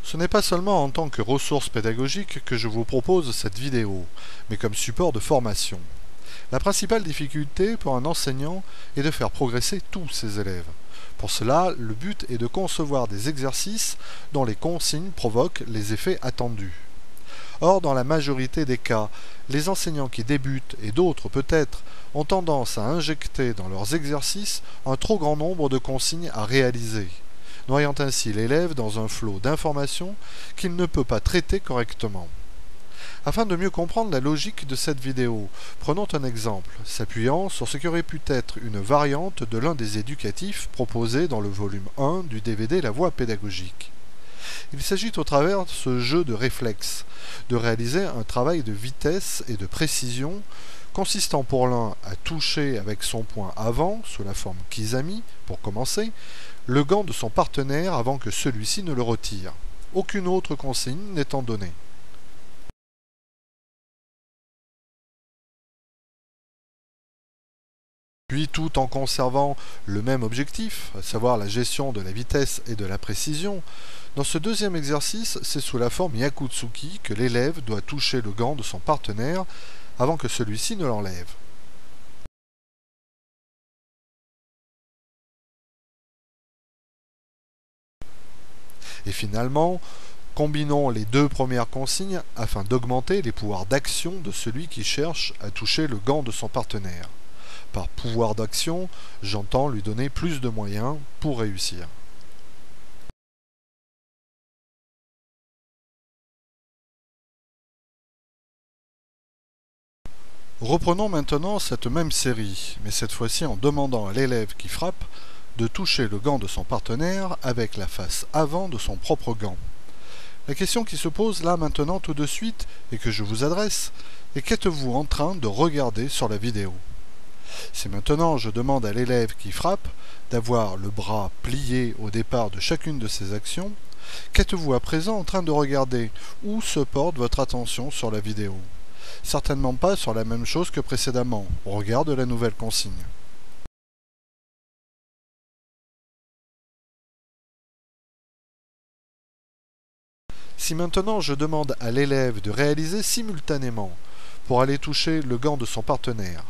Ce n'est pas seulement en tant que ressource pédagogique que je vous propose cette vidéo, mais comme support de formation. La principale difficulté pour un enseignant est de faire progresser tous ses élèves. Pour cela, le but est de concevoir des exercices dont les consignes provoquent les effets attendus. Or, dans la majorité des cas, les enseignants qui débutent, et d'autres peut-être, ont tendance à injecter dans leurs exercices un trop grand nombre de consignes à réaliser, noyant ainsi l'élève dans un flot d'informations qu'il ne peut pas traiter correctement. Afin de mieux comprendre la logique de cette vidéo, prenons un exemple, s'appuyant sur ce qui aurait pu être une variante de l'un des éducatifs proposés dans le volume 1 du DVD La Voie pédagogique. Il s'agit au travers de ce jeu de réflexe, de réaliser un travail de vitesse et de précision, consistant pour l'un à toucher avec son poing avant, sous la forme Kizami, pour commencer, le gant de son partenaire avant que celui-ci ne le retire, aucune autre consigne n'étant donnée. Puis, tout en conservant le même objectif, à savoir la gestion de la vitesse et de la précision, dans ce deuxième exercice, c'est sous la forme Yakutsuki que l'élève doit toucher le gant de son partenaire avant que celui-ci ne l'enlève. Et finalement, combinons les deux premières consignes afin d'augmenter les pouvoirs d'action de celui qui cherche à toucher le gant de son partenaire. Par pouvoir d'action, j'entends lui donner plus de moyens pour réussir. Reprenons maintenant cette même série, mais cette fois-ci en demandant à l'élève qui frappe de toucher le gant de son partenaire avec la face avant de son propre gant. La question qui se pose là maintenant tout de suite et que je vous adresse est: qu'êtes-vous en train de regarder sur la vidéo? Si maintenant je demande à l'élève qui frappe d'avoir le bras plié au départ de chacune de ses actions, qu'êtes-vous à présent en train de regarder? Où se porte votre attention sur la vidéo? Certainement pas sur la même chose que précédemment, au regard de la nouvelle consigne. Si maintenant je demande à l'élève de réaliser simultanément, pour aller toucher le gant de son partenaire,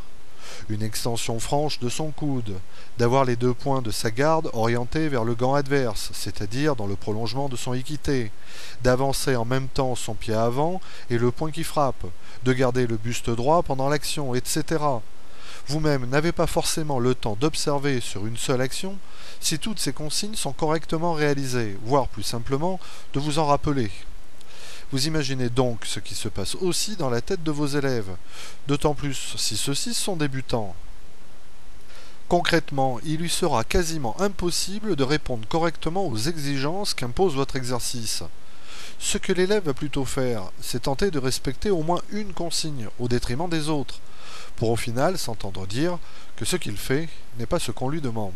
une extension franche de son coude, d'avoir les deux points de sa garde orientés vers le gant adverse, c'est-à-dire dans le prolongement de son équité, d'avancer en même temps son pied avant et le poing qui frappe, de garder le buste droit pendant l'action, etc. Vous-même n'avez pas forcément le temps d'observer sur une seule action si toutes ces consignes sont correctement réalisées, voire plus simplement de vous en rappeler. Vous imaginez donc ce qui se passe aussi dans la tête de vos élèves, d'autant plus si ceux-ci sont débutants. Concrètement, il lui sera quasiment impossible de répondre correctement aux exigences qu'impose votre exercice. Ce que l'élève va plutôt faire, c'est tenter de respecter au moins une consigne au détriment des autres, pour au final s'entendre dire que ce qu'il fait n'est pas ce qu'on lui demande.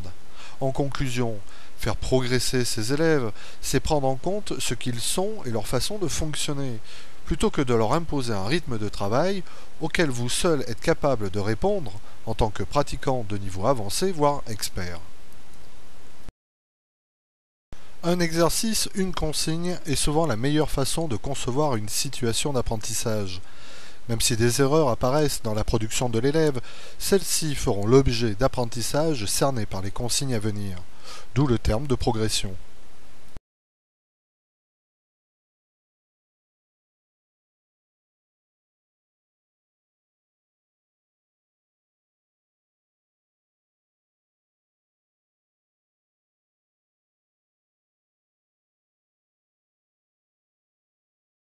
En conclusion, faire progresser ses élèves, c'est prendre en compte ce qu'ils sont et leur façon de fonctionner, plutôt que de leur imposer un rythme de travail auquel vous seul êtes capable de répondre en tant que pratiquant de niveau avancé, voire expert. Un exercice, une consigne est souvent la meilleure façon de concevoir une situation d'apprentissage. Même si des erreurs apparaissent dans la production de l'élève, celles-ci feront l'objet d'apprentissage cerné par les consignes à venir, d'où le terme de progression.